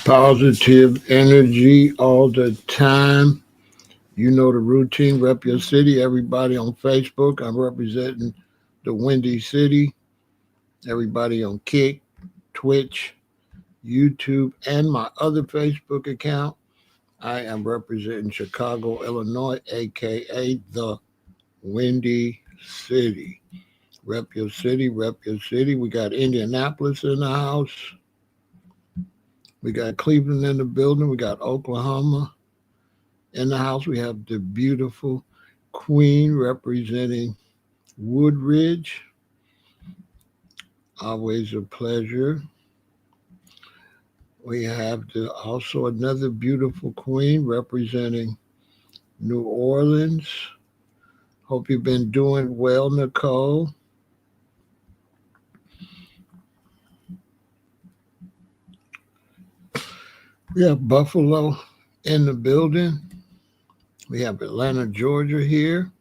Positive energy all the time. You know the routine. Rep your city. Everybody on Facebook. I'm representing the Windy City. Everybody on Kick, Twitch, YouTube, and my other Facebook account. I am representing Chicago, Illinois, aka the Windy City. Rep your city, rep your city. We got Indianapolis in the house. We got Cleveland in the building. We got Oklahoma in the house. We have the beautiful Queen representing Woodridge. Always a pleasure. We have also another beautiful Queen representing New Orleans. Hope you've been doing well, Nicole. We have Buffalo in the building. We have Atlanta, Georgia here.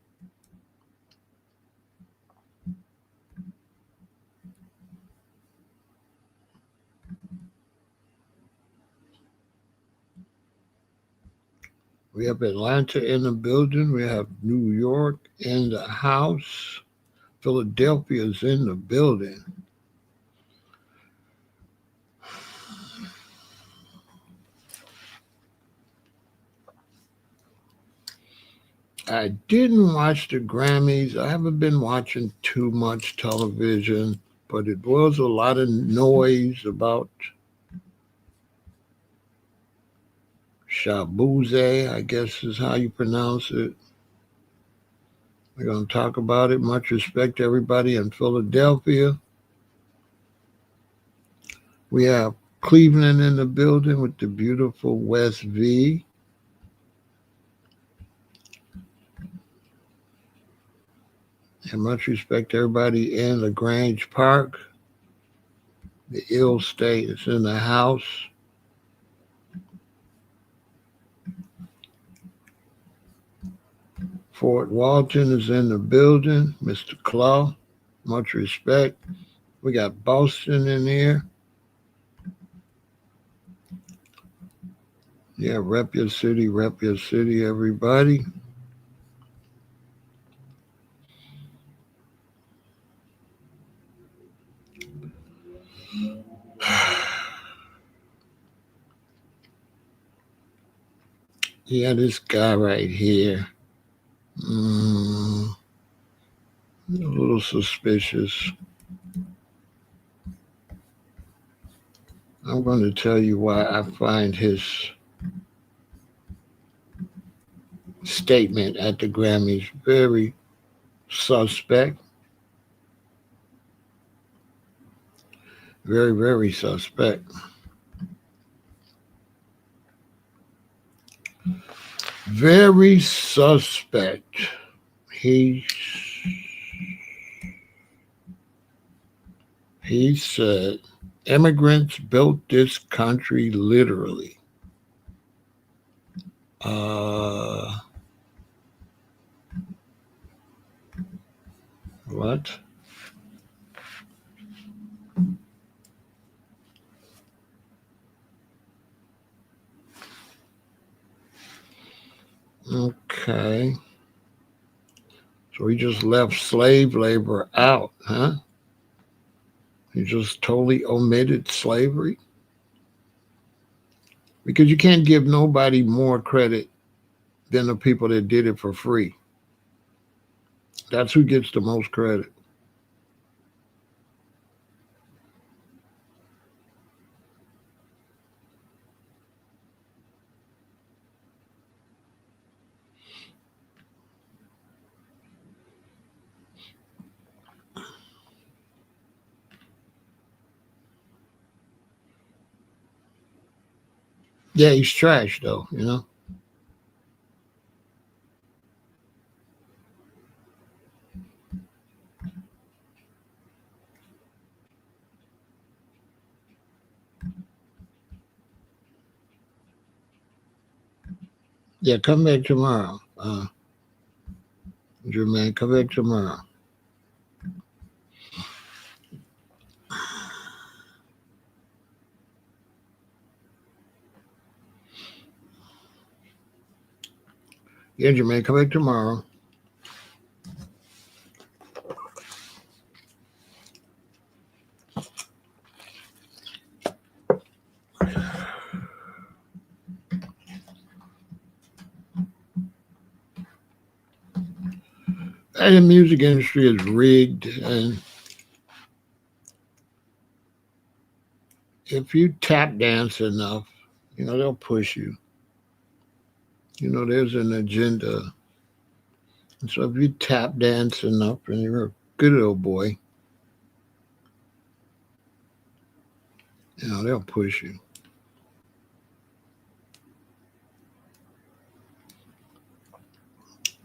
We have Atlanta in the building. We have New York in the house. Philadelphia is in the building. I didn't watch the Grammys. I haven't been watching too much television, but it was a lot of noise about Shaboozey, I guess is how you pronounce it. We're going to talk about it. Much respect to everybody in Philadelphia. We have Cleveland in the building with the beautiful West V. And much respect to everybody in LaGrange Park. The ill state is in the house. Fort Walton is in the building. Mr. Claw, much respect. We got Boston in here. Yeah, rep your city, everybody. Yeah, this guy right here. A little suspicious. I'm going to tell you why I find his statement at the Grammys very suspect. Very, very suspect. Very suspect. He said, immigrants built this country literally. What? Okay. So he just left slave labor out, huh? He just totally omitted slavery? Because you can't give nobody more credit than the people that did it for free. That's who gets the most credit. Yeah, he's trash though, you know. Yeah, come back tomorrow. Jermaine, come back tomorrow. Yeah, Jermaine, come back tomorrow. And the music industry is rigged, and if you tap dance enough, they'll push you. There's an agenda. And so if you tap dance enough and you're a good little boy, they'll push you.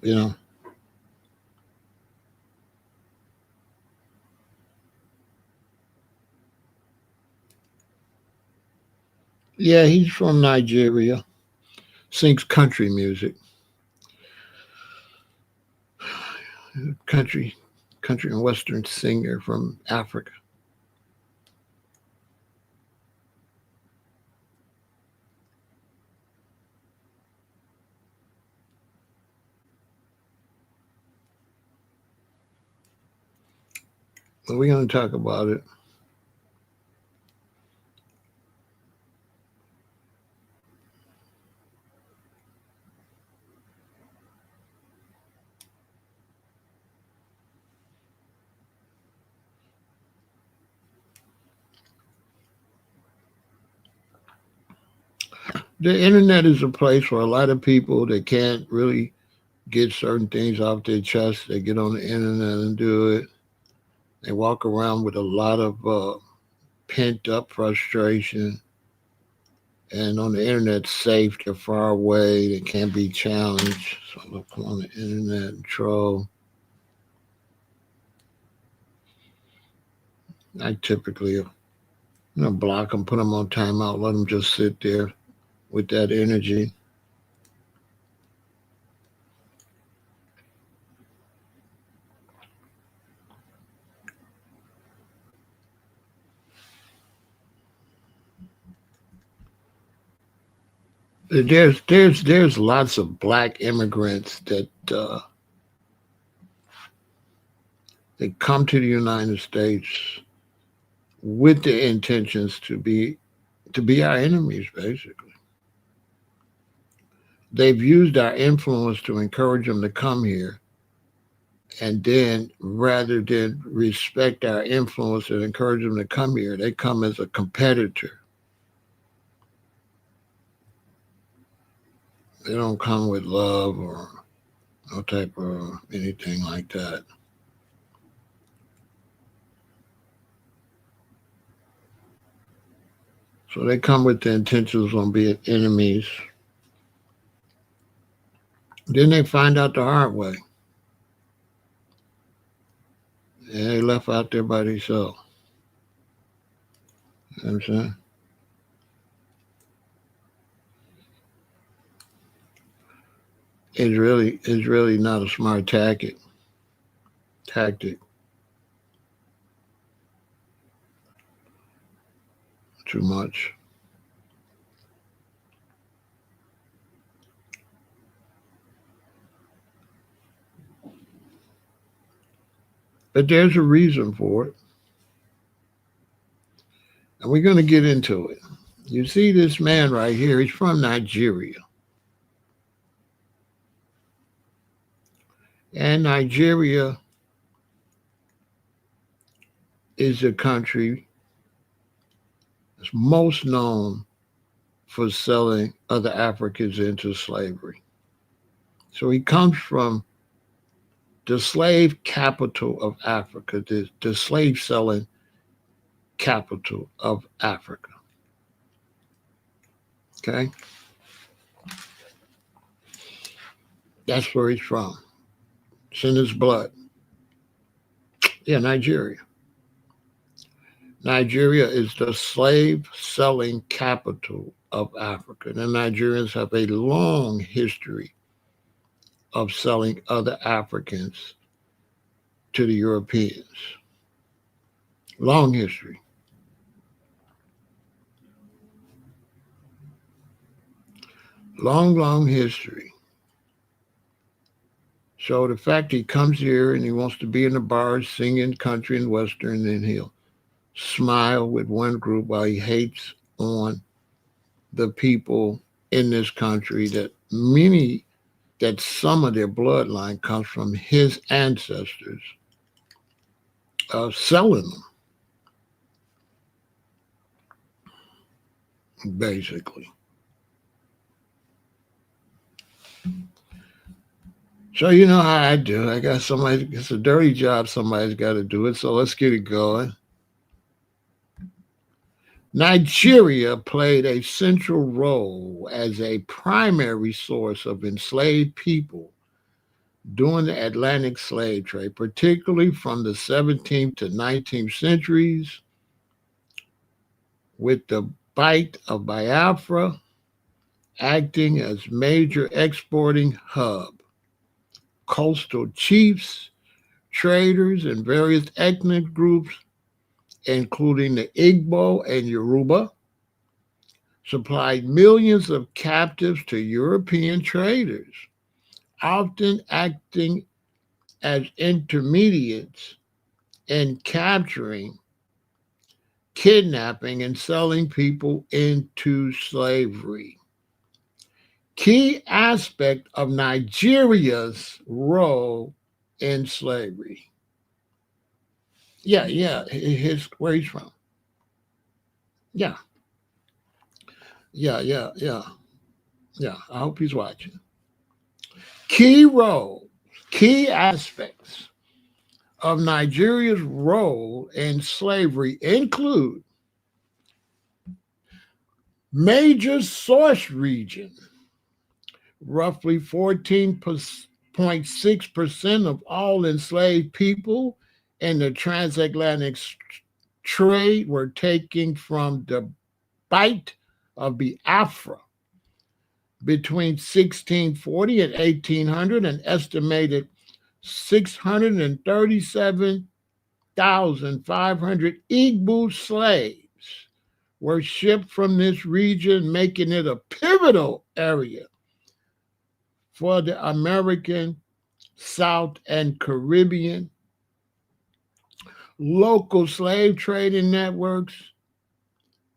You know. Yeah, he's from Nigeria. Sings country music. Country country and western singer from Africa. But we're going to talk about it. The internet is a place for a lot of people that can't really get certain things off their chest. They get on the internet and do it. They walk around with a lot of pent up frustration. And on the internet, safe, they're far away, they can't be challenged. So they'll come on the internet and troll. I typically, block them, put them on timeout, let them just sit there with that energy. There's lots of black immigrants that they come to the United States with the intentions to be our enemies. Basically, they've used our influence to encourage them to come here, and then rather than respect our influence and encourage them to come here, they come as a competitor. They don't come with love or no type of anything like that. So they come with the intentions on being enemies. Then they find out the hard way. And they left out there by themselves. You know what I'm saying? It's really not a smart tactic too much. But there's a reason for it. And we're going to get into it. You see this man right here, he's from Nigeria. And Nigeria is a country that's most known for selling other Africans into slavery. So he comes from the slave capital of Africa, the slave selling capital of Africa. Okay? That's where he's from. It's in his blood. Yeah, Nigeria. Nigeria is the slave selling capital of Africa. The Nigerians have a long history of selling other Africans to the Europeans. Long history. Long, long history. So the fact he comes here and he wants to be in the bars singing country and western, and he'll smile with one group while he hates on the people in this country that some of their bloodline comes from his ancestors selling them, basically. So you know how I do. I got somebody. It's a dirty job. Somebody's got to do it. So let's get it going. Nigeria played a central role as a primary source of enslaved people during the Atlantic slave trade, particularly from the 17th to 19th centuries, with the Bight of Biafra acting as major exporting hub. Coastal chiefs, traders, and various ethnic groups, including the Igbo and Yoruba, supplied millions of captives to European traders, often acting as intermediates in capturing, kidnapping, and selling people into slavery. Key aspect of Nigeria's role in slavery. Yeah, his where he's from. Yeah, yeah. Yeah, I hope he's watching. Key role, key aspects of Nigeria's role in slavery include major source region, roughly 14.6% of all enslaved people in the transatlantic trade were taken from the Bight of Biafra between 1640 and 1800, an estimated 637,500 Igbo slaves were shipped from this region, making it a pivotal area for the American South and Caribbean. Local slave trading networks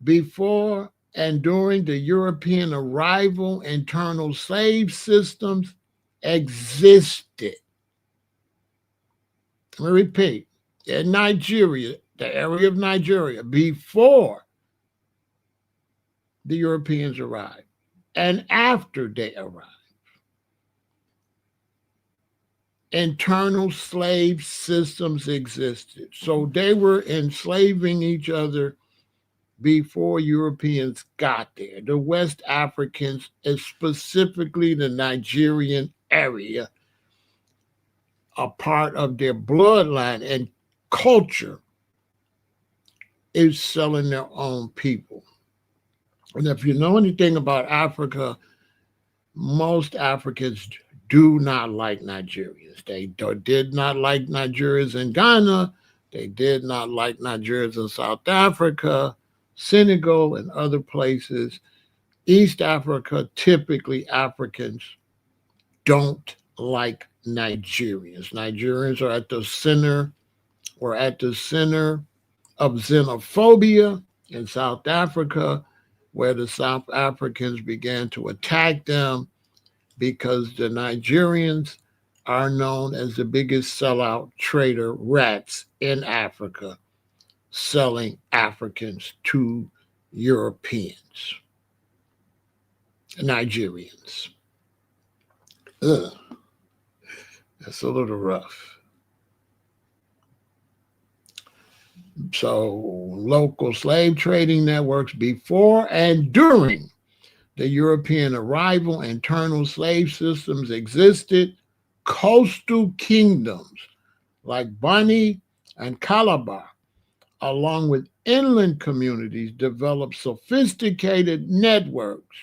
before and during the European arrival, internal slave systems existed. Let me repeat, in Nigeria, the area of Nigeria, before the Europeans arrived and after they arrived, internal slave systems existed. So they were enslaving each other before Europeans got there. The West Africans, and specifically the Nigerian area, a part of their bloodline and culture is selling their own people. And if you know anything about Africa, most Africans do not like Nigerians. They did not like Nigerians in Ghana. They did not like Nigerians in South Africa, Senegal, and other places. East Africa, typically Africans don't like Nigerians. Nigerians are at the center of xenophobia in South Africa, where the South Africans began to attack them because the Nigerians are known as the biggest sellout trader rats in Africa, selling Africans to Europeans, Nigerians. Ugh, that's a little rough. So, local slave trading networks before and during the European arrival, internal slave systems existed. Coastal kingdoms like Bani and Calabar, along with inland communities, developed sophisticated networks,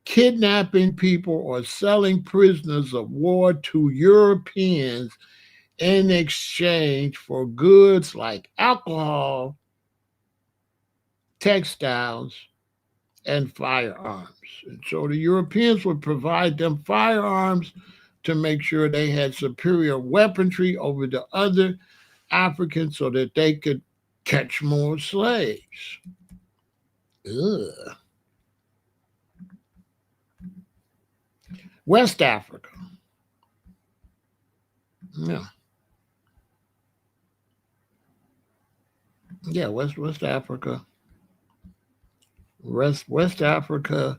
kidnapping people or selling prisoners of war to Europeans in exchange for goods like alcohol, textiles, and firearms. And so the Europeans would provide them firearms, to make sure they had superior weaponry over the other Africans so that they could catch more slaves. Ugh. West Africa. Yeah. Yeah, West Africa. West Africa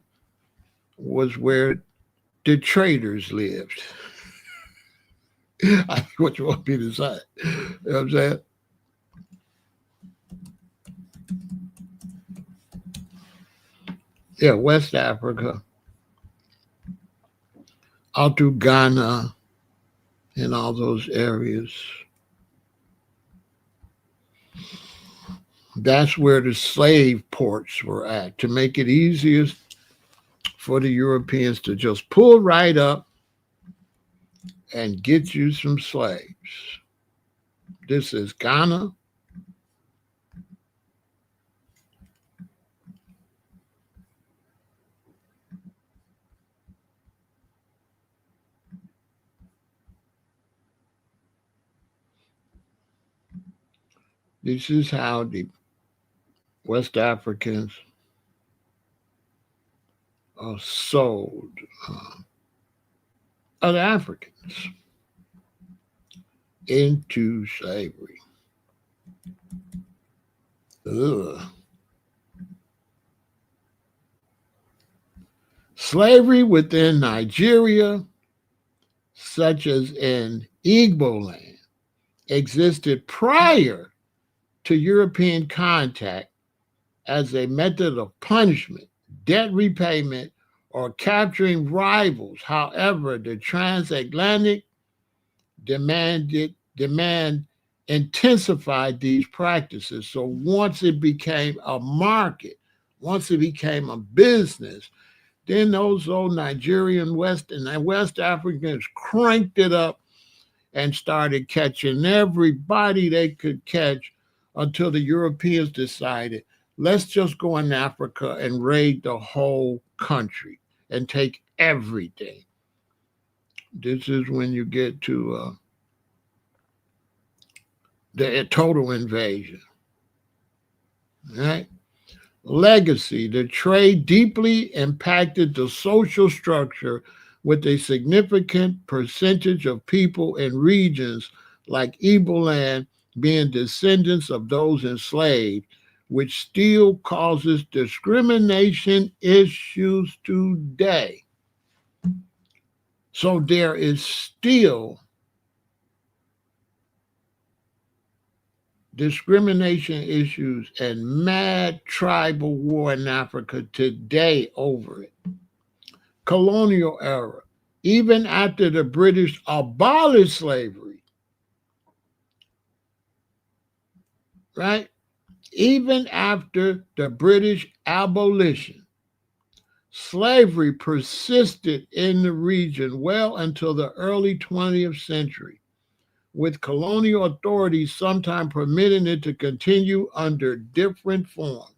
was where the traders lived. What you want me to say? You know what I'm saying? Yeah, West Africa, out through Ghana and all those areas. That's where the slave ports were at to make it easier for the Europeans to just pull right up and get you some slaves. This is Ghana. This is how the West Africans sold other Africans into slavery. Ugh. Slavery within Nigeria, such as in Igbo land, existed prior to European contact as a method of punishment, debt repayment, or capturing rivals. However, the transatlantic demand intensified these practices. So once it became a market, once it became a business, then those old Nigerian West Africans cranked it up and started catching everybody they could catch until the Europeans decided, let's just go in Africa and raid the whole country and take everything. This is when you get to the total invasion. Right? Legacy. The trade deeply impacted the social structure with a significant percentage of people in regions like Igbo land being descendants of those enslaved, which still causes discrimination issues today. So there is still discrimination issues and mad tribal war in Africa today over it. Colonial era. Even after the British abolished slavery, right? Even after the British abolition, slavery persisted in the region well until the early 20th century, with colonial authorities sometimes permitting it to continue under different forms.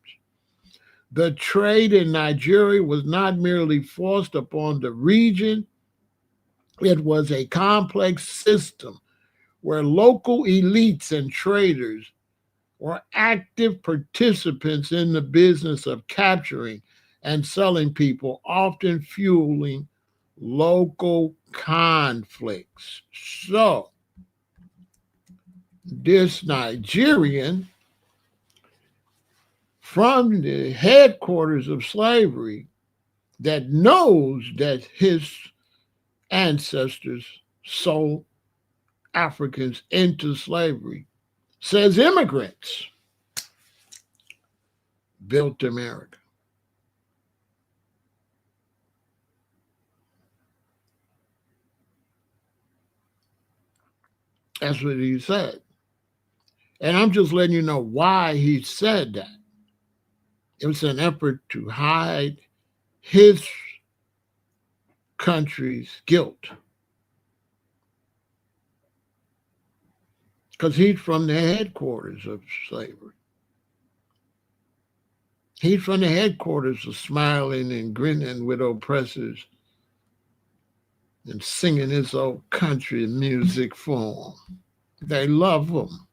The trade in Nigeria was not merely forced upon the region, it was a complex system where local elites and traders were active participants in the business of capturing and selling people, often fueling local conflicts. So, this Nigerian from the headquarters of slavery that knows that his ancestors sold Africans into slavery says immigrants built America. That's what he said. And I'm just letting you know why he said that. It was an effort to hide his country's guilt. Because he's from the headquarters of slavery. He's from the headquarters of smiling and grinning with oppressors and singing his old country music for them. They love him.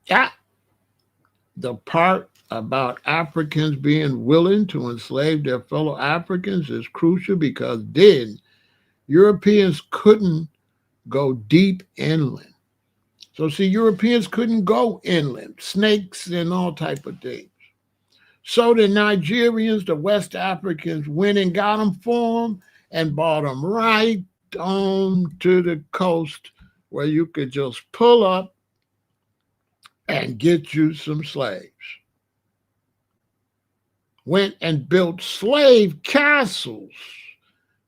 Yeah. The part about Africans being willing to enslave their fellow Africans is crucial because then Europeans couldn't go deep inland. So see, Europeans couldn't go inland, snakes and all type of things. So the Nigerians, the West Africans, went and got them for them and brought them right on to the coast where you could just pull up and get you some slaves. Went and built slave castles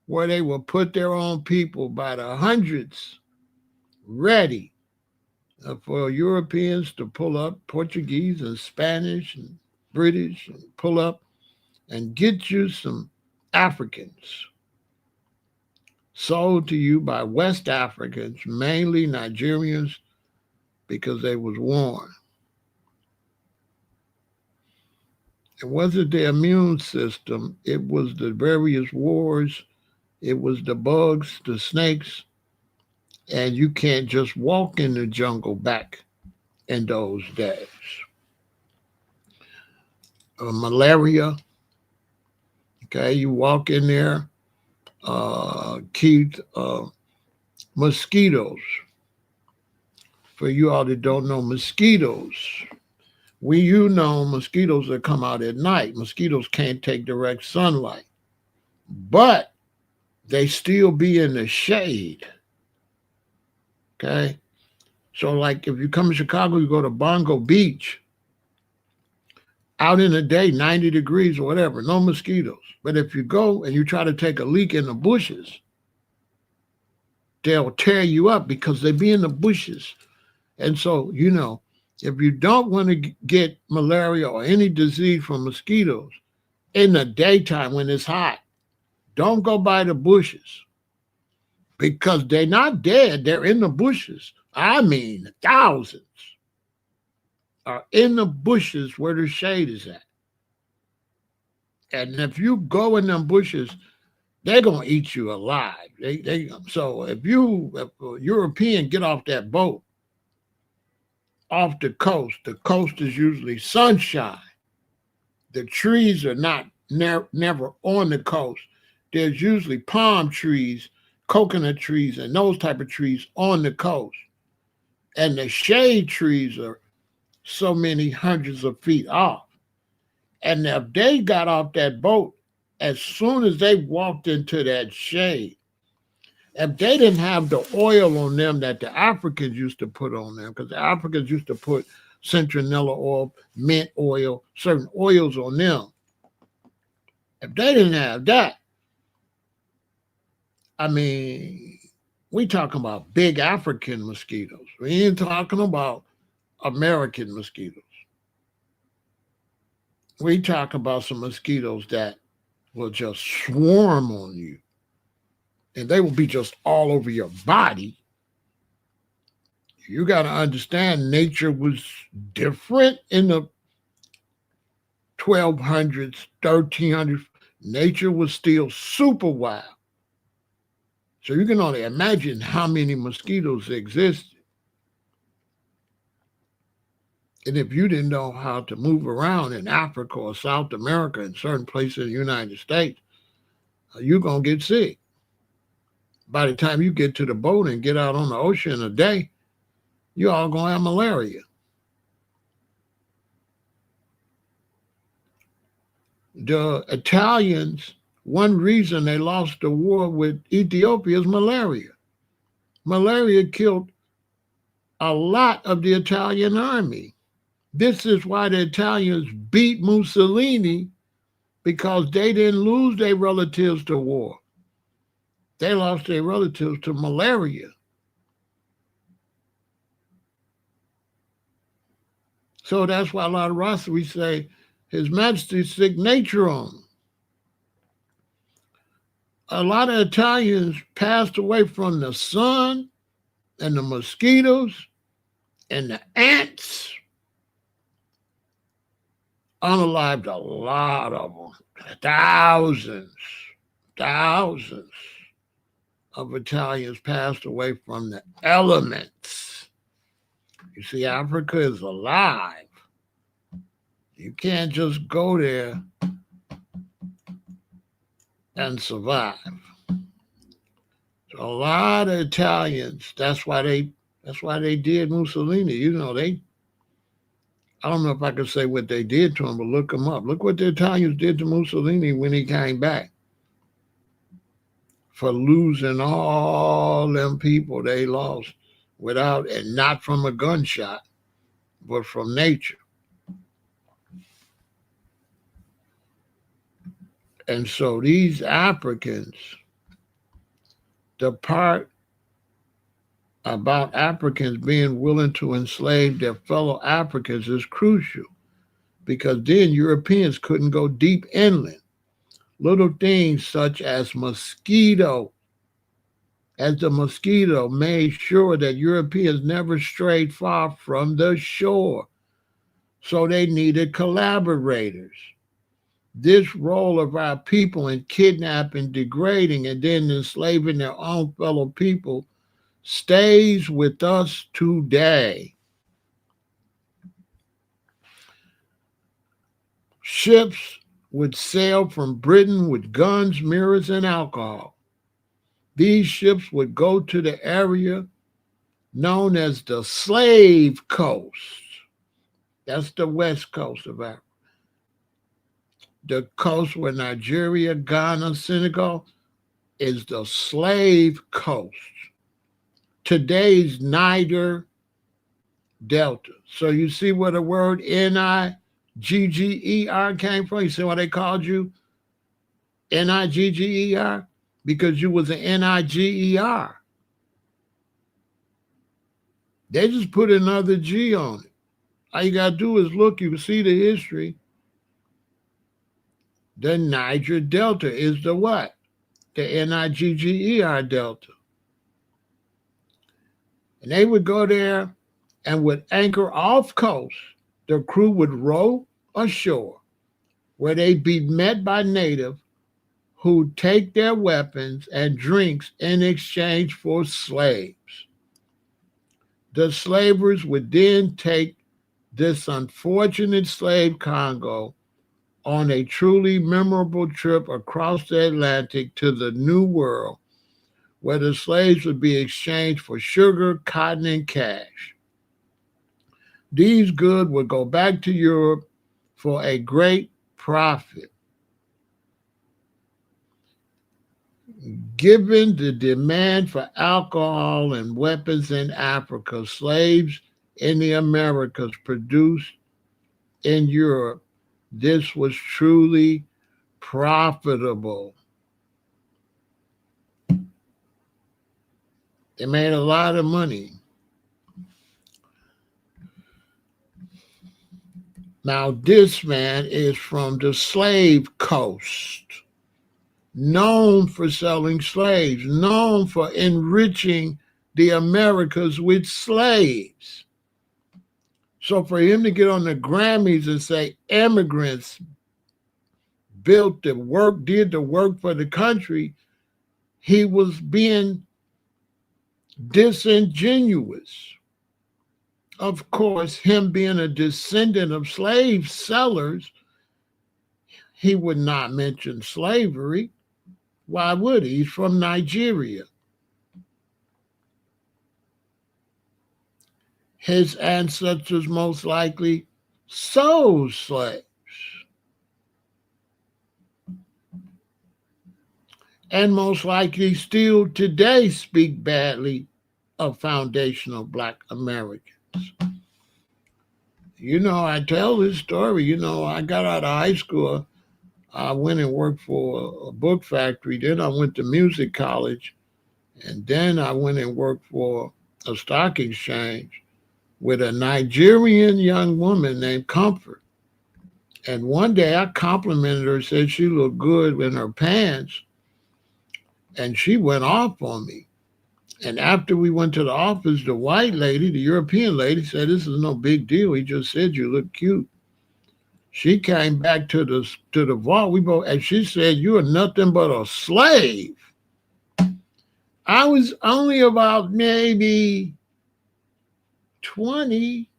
where they would put their own people by the hundreds ready for Europeans to pull up, Portuguese and Spanish and British, and pull up and get you some Africans sold to you by West Africans, mainly Nigerians, because they was warned. It wasn't the immune system, it was the various wars, it was the bugs, the snakes, and you can't just walk in the jungle back in those days. Malaria, okay, you walk in there, Keith, mosquitoes. For you all that don't know, mosquitoes, mosquitoes that come out at night. Mosquitoes can't take direct sunlight, but they still be in the shade. Okay. So like if you come to Chicago, you go to Bongo Beach, out in the day, 90 degrees or whatever, no mosquitoes. But if you go and you try to take a leak in the bushes, they'll tear you up because they be in the bushes. And so, if you don't want to get malaria or any disease from mosquitoes in the daytime when it's hot, don't go by the bushes because they're not dead. They're in the bushes. I mean, thousands are in the bushes where the shade is at. And if you go in them bushes, they're going to eat you alive. So if a European get off that boat, off the coast is usually sunshine. The trees are not never on the coast. There's usually palm trees, coconut trees, and those type of trees on the coast. And the shade trees are so many hundreds of feet off. And if they got off that boat, as soon as they walked into that shade, if they didn't have the oil on them that the Africans used to put on them, because the Africans used to put citronella oil, mint oil, certain oils on them. If they didn't have that, I mean, we talking about big African mosquitoes. We ain't talking about American mosquitoes. We talk about some mosquitoes that will just swarm on you. And they will be just all over your body. You got to understand nature was different in the 1200s, 1300s. Nature was still super wild. So you can only imagine how many mosquitoes existed. And if you didn't know how to move around in Africa or South America in certain places in the United States, you're going to get sick. By the time you get to the boat and get out on the ocean a day, you're all going to have malaria. The Italians, one reason they lost the war with Ethiopia is malaria. Malaria killed a lot of the Italian army. This is why the Italians beat Mussolini, because they didn't lose their relatives to war. They lost their relatives to malaria. So that's why a lot of Rasta, we say, His Majesty's sick nature on them. A lot of Italians passed away from the sun and the mosquitoes and the ants. unalived a lot of them. Thousands of Italians passed away from the elements. You see, Africa is alive. You can't just go there and survive. So a lot of Italians, that's why they did Mussolini. You know, I don't know if I could say what they did to him, but look him up. Look what the Italians did to Mussolini when he came back. For losing all them people they lost without, and not from a gunshot, but from nature. And so these Africans, the part about Africans being willing to enslave their fellow Africans is crucial, because then Europeans couldn't go deep inland. Little things such as the mosquito made sure that Europeans never strayed far from the shore. So they needed collaborators. This role of our people in kidnapping, degrading, and then enslaving their own fellow people stays with us today. Ships would sail from Britain with guns, mirrors, and alcohol. These ships would go to the area known as the Slave Coast. That's the west coast of Africa. The coast where Nigeria, Ghana, Senegal is the Slave Coast. Today's Niger Delta. So you see where the word Nigger came from? You see why they called you Nigger? Because you was an Niger. They just put another G on it. All you got to do is look, you can see the history. The Niger Delta is the what? The Nigger Delta. And they would go there and would anchor off coast. The crew would row ashore, where they'd be met by natives who'd take their weapons and drinks in exchange for slaves. The slavers would then take this unfortunate slave Congo on a truly memorable trip across the Atlantic to the New World, where the slaves would be exchanged for sugar, cotton, and cash. These goods would go back to Europe for a great profit. Given the demand for alcohol and weapons in Africa, slaves in the Americas produced in Europe, this was truly profitable. They made a lot of money. Now, this man is from the Slave Coast, known for selling slaves, known for enriching the Americas with slaves. So for him to get on the Grammys and say immigrants built the work, did the work for the country, he was being disingenuous. Of course, him being a descendant of slave sellers, he would not mention slavery. Why would he? He's from Nigeria. His ancestors most likely sold slaves. And most likely still today speak badly of foundational Black Americans. You know, I tell this story. You know, I got out of high school. I went and worked for a book factory. Then I went to music college. And then I went and worked for a stock exchange with a Nigerian young woman named Comfort. And one day I complimented her, said she looked good in her pants. And she went off on me. And after we went to the office, the white lady, the European lady, said, "This is no big deal. He just said you look cute." She came back to the vault. We both, and she said, "You are nothing but a slave." I was only about maybe 20,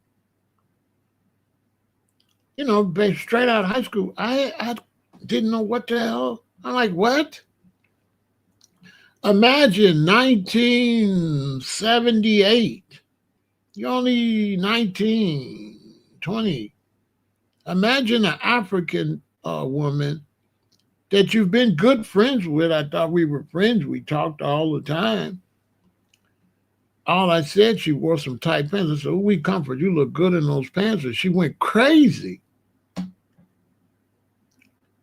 straight out of high school. I didn't know what the hell. I'm like, what? Imagine 1978. You're only 19, 20. Imagine an African woman that you've been good friends with. I thought we were friends. We talked all the time. All I said, she wore some tight pants. I said, "Oh, we comfort. You look good in those pants." And she went crazy.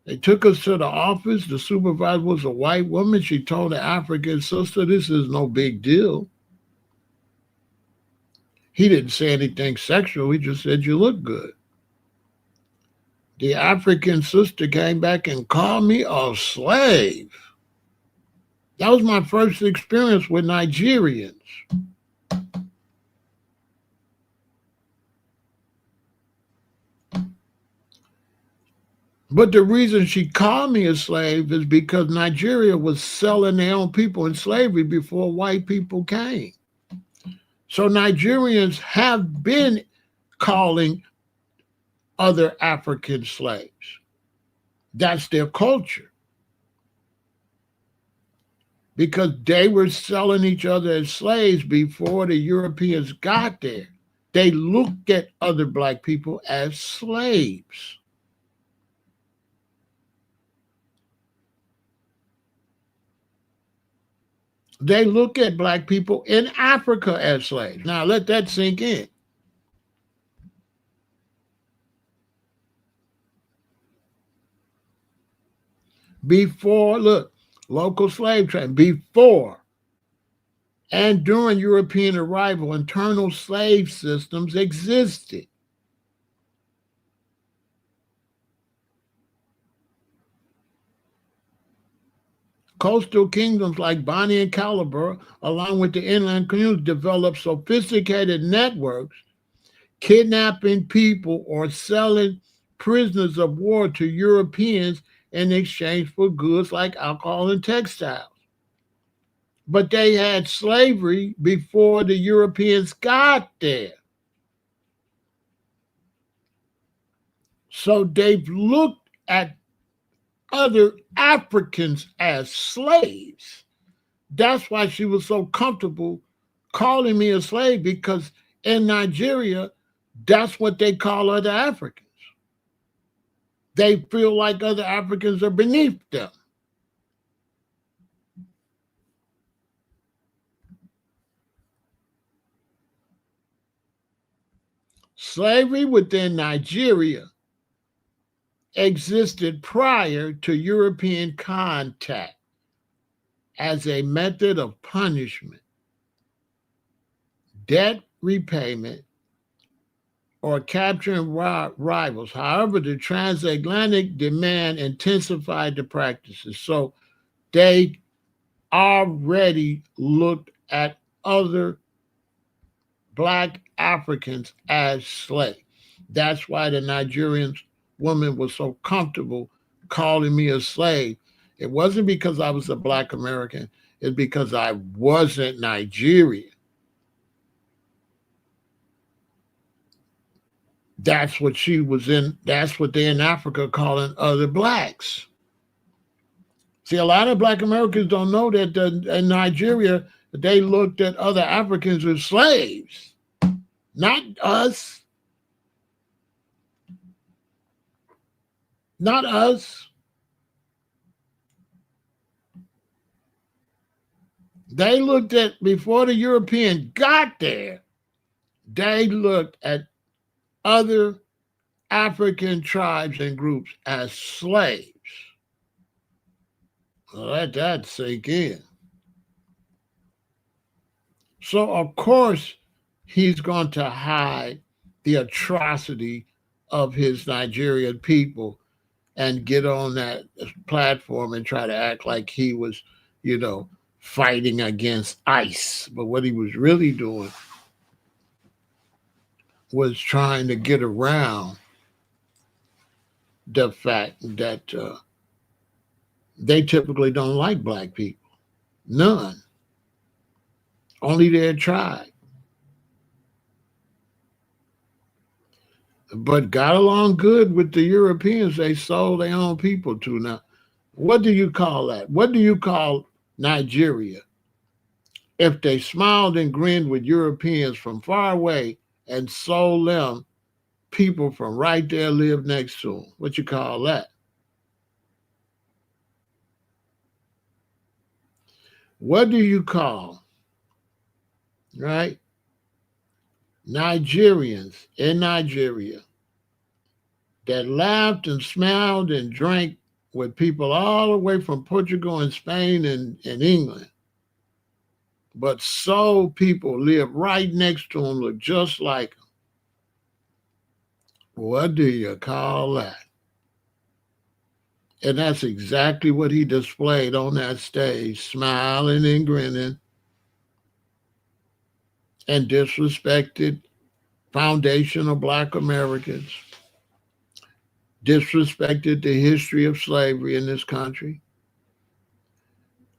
They took us to the office. The supervisor was a white woman. She told the African sister, "This is no big deal." He didn't say anything sexual. He just said, "You look good." The African sister came back and called me a slave. That was my first experience with Nigerians. But the reason she called me a slave is because Nigeria was selling their own people in slavery before white people came. So Nigerians have been calling other African slaves. That's their culture. Because they were selling each other as slaves before the Europeans got there. They looked at other black people as slaves. They look at black people in Africa as slaves. Now let that sink in. Before, look, local slave trade, before and during European arrival, internal slave systems existed. Coastal kingdoms like Bonny and Calabar, along with the inland communities, developed sophisticated networks, kidnapping people or selling prisoners of war to Europeans in exchange for goods like alcohol and textiles. But they had slavery before the Europeans got there. So they've looked at other Africans as slaves. That's why she was so comfortable calling me a slave, because in Nigeria, that's what they call other Africans. They feel like other Africans are beneath them. Slavery within Nigeria existed prior to European contact as a method of punishment, debt repayment, or capturing rivals. However, the transatlantic demand intensified the practices. So they already looked at other black Africans as slaves. That's why the Nigerian woman was so comfortable calling me a slave. It wasn't because I was a black American, it's because I wasn't Nigerian. That's what she was in. That's what they're in Africa calling other blacks. See, a lot of black Americans don't know that in Nigeria, they looked at other Africans as slaves, not us. Not us. They looked at, before the European got there, they looked at other African tribes and groups as slaves. Let that sink in. So, of course, he's going to hide the atrocity of his Nigerian people and get on that platform and try to act like he was, fighting against ICE. But what he was really doing was trying to get around the fact that they typically don't like black people. None. Only their tribe. But got along good with the Europeans they sold their own people to. Now, what do you call that? What do you call Nigeria if they smiled and grinned with Europeans from far away and sold them people from right there live next to them? What you call that? What do you call, right, Nigerians in Nigeria that laughed and smiled and drank with people all the way from Portugal and Spain and England, but sold people live right next to them, look just like them? What do you call that? And that's exactly what he displayed on that stage, smiling and grinning, and disrespected foundational Black Americans, disrespected the history of slavery in this country,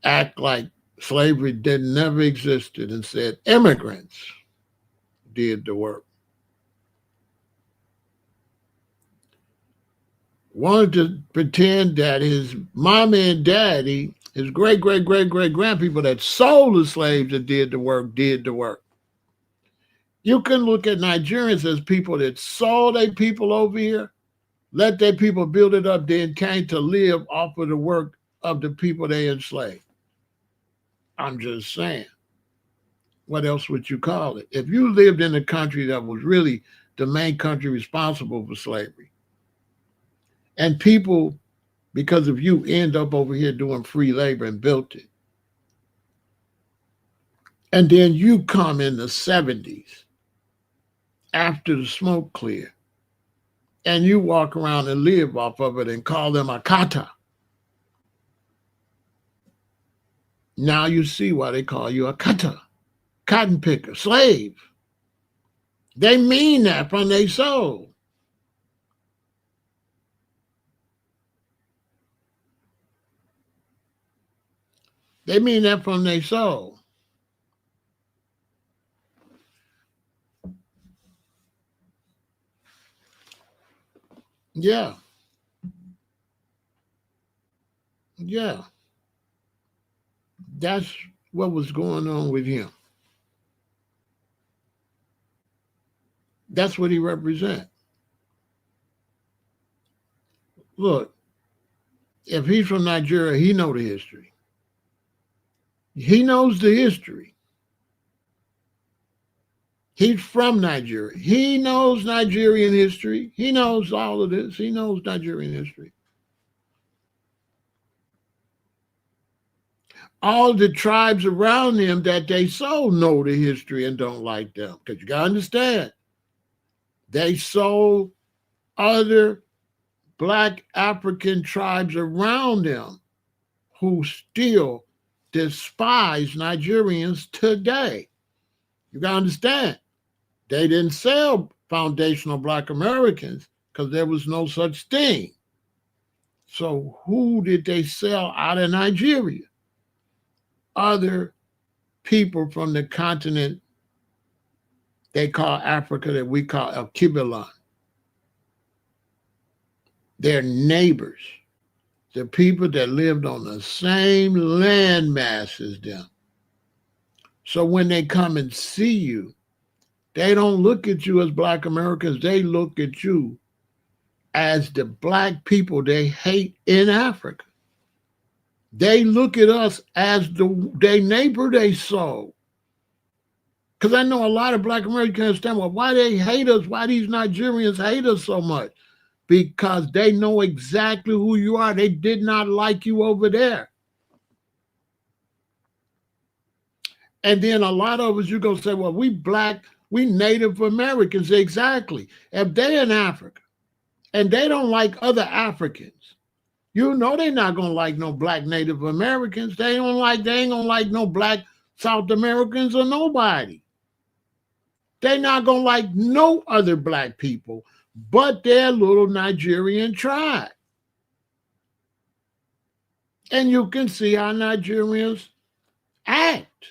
act like slavery never existed, and said immigrants did the work. Wanted to pretend that his mama and daddy, his great grandpeople that sold the slaves that did the work. You can look at Nigerians as people that sold their people over here, let their people build it up, then came to live off of the work of the people they enslaved. I'm just saying. What else would you call it? If you lived in a country that was really the main country responsible for slavery, and people, because of you, end up over here doing free labor and built it, and then you come in the 70s after the smoke cleared, and you walk around and live off of it and call them a kata. Now you see why they call you a kata, cotton picker, slave. They mean that from their soul. They mean that from their soul. Yeah. Yeah. That's what was going on with him. That's what he represents. Look, if he's from Nigeria, he knows the history. He knows the history. He's from Nigeria. He knows Nigerian history. He knows all of this. He knows Nigerian history. All the tribes around him that they sold know the history and don't like them. Because you got to understand, they sold other Black African tribes around them who still despise Nigerians today. You got to understand, they didn't sell foundational Black Americans because there was no such thing. So who did they sell out of Nigeria? Other people from the continent they call Africa that we call El-Kibilan. They're neighbors. The people that lived on the same land mass as them. So when they come and see you, they don't look at you as Black Americans. They look at you as the Black people they hate in Africa. They look at us as their neighbor they sold. Because I know a lot of Black Americans understand, well, why they hate us, why these Nigerians hate us so much. Because they know exactly who you are. They did not like you over there. And then a lot of us, you're going to say, well, we Black, we Native Americans. Exactly. If they're in Africa and they don't like other Africans, you know they're not going to like no Black Native Americans. They ain't going to like no Black South Americans or nobody. They're not going to like no other Black people but they're a little Nigerian tribe. And you can see how Nigerians act.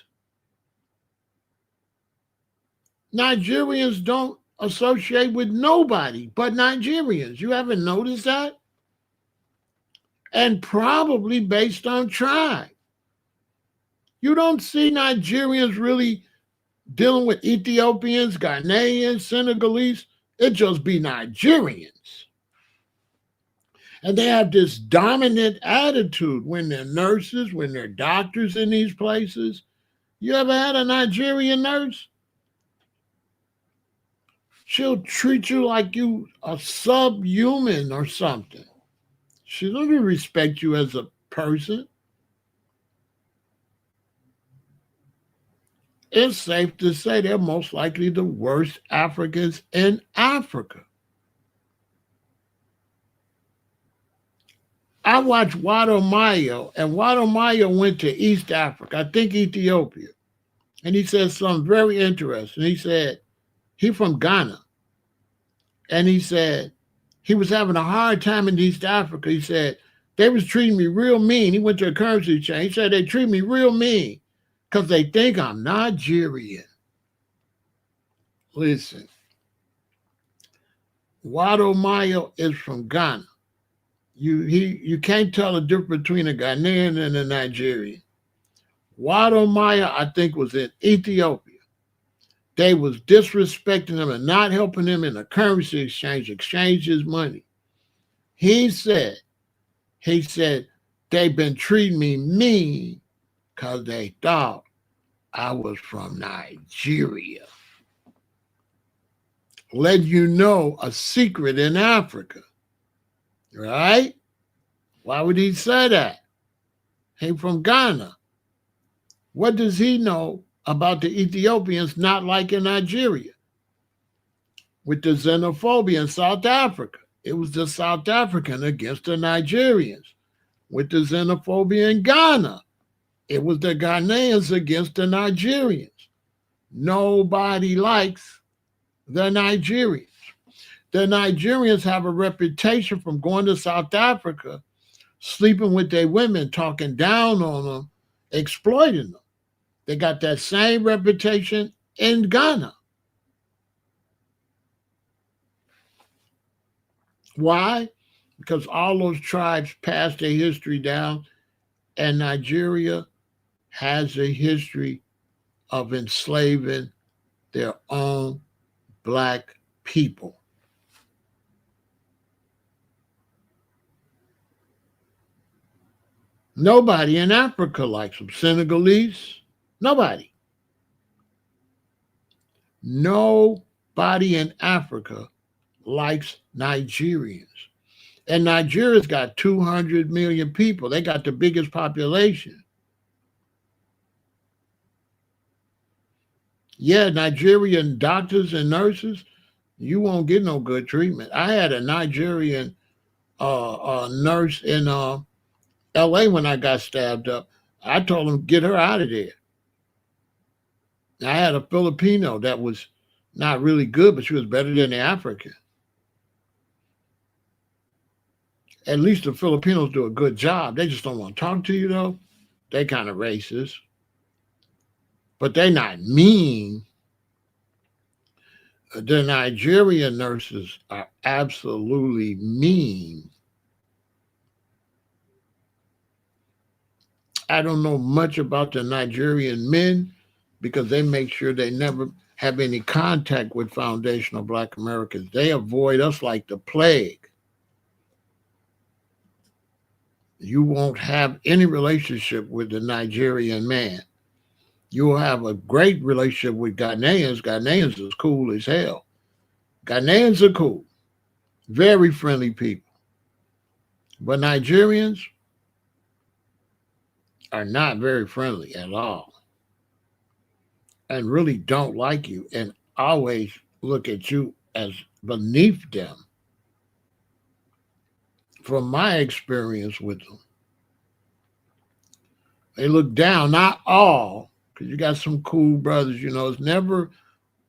Nigerians don't associate with nobody but Nigerians. You haven't noticed that? And probably based on tribe. You don't see Nigerians really dealing with Ethiopians, Ghanaians, Senegalese. It just be Nigerians. And they have this dominant attitude when they're nurses, when they're doctors in these places. You ever had a Nigerian nurse? She'll treat you like you a subhuman or something. She doesn't respect you as a person. It's safe to say they're most likely the worst Africans in Africa. I watched Wado Mayo, and Wado Mayo went to East Africa, I think Ethiopia. And he said something very interesting. He said, he from Ghana. And he said, he was having a hard time in East Africa. He said, they was treating me real mean. He went to a currency exchange. He said, they treat me real mean because they think I'm Nigerian. Listen, Wado Mayo is from Ghana. You can't tell the difference between a Ghanaian and a Nigerian. Wado Mayo, I think, was in Ethiopia. They was disrespecting him and not helping him in a currency exchange his money. He said, they've been treating me mean because they thought I was from Nigeria. Let you know a secret in Africa, right? Why would he say that? He from Ghana. What does he know about the Ethiopians not liking Nigeria? With the xenophobia in South Africa. It was the South African against the Nigerians. With the xenophobia in Ghana. It was the Ghanaians against the Nigerians. Nobody likes the Nigerians. The Nigerians have a reputation from going to South Africa, sleeping with their women, talking down on them, exploiting them. They got that same reputation in Ghana. Why? Because all those tribes passed their history down, and Nigeria has a history of enslaving their own black people. Nobody in Africa likes them. Senegalese, nobody. Nobody in Africa likes Nigerians. And Nigeria's got 200 million people. They got the biggest population. Yeah, Nigerian doctors and nurses, you won't get no good treatment. I had a Nigerian nurse in L.A. when I got stabbed up. I told him, get her out of there. I had a Filipino that was not really good, but she was better than the African. At least the Filipinos do a good job. They just don't want to talk to you, though. They kind of racist. But they're not mean. The Nigerian nurses are absolutely mean. I don't know much about the Nigerian men because they make sure they never have any contact with foundational Black Americans. They avoid us like the plague. You won't have any relationship with the Nigerian man. You'll have a great relationship with Ghanaians. Ghanaians is cool as hell. Ghanaians are cool. Very friendly people. But Nigerians are not very friendly at all. And really don't like you and always look at you as beneath them. From my experience with them, they look down, not all, because you got some cool brothers, it's never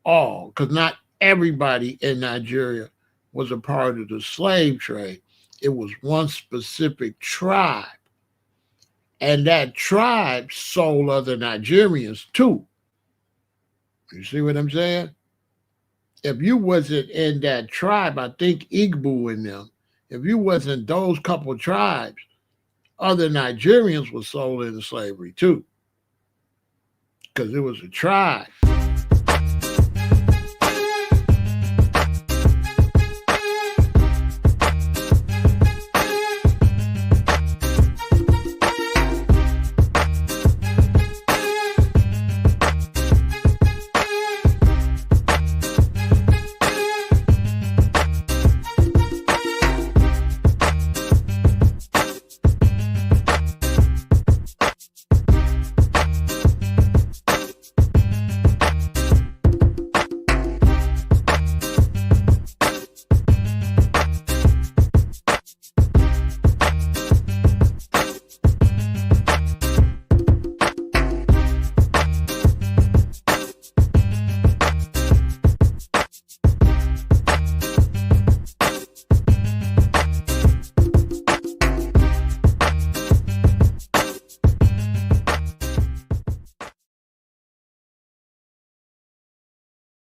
all, because not everybody in Nigeria was a part of the slave trade. It was one specific tribe. And that tribe sold other Nigerians too. You see what I'm saying? If you wasn't in that tribe, I think Igbo in them, if you wasn't those couple tribes, other Nigerians were sold into slavery too. Because it was a tribe.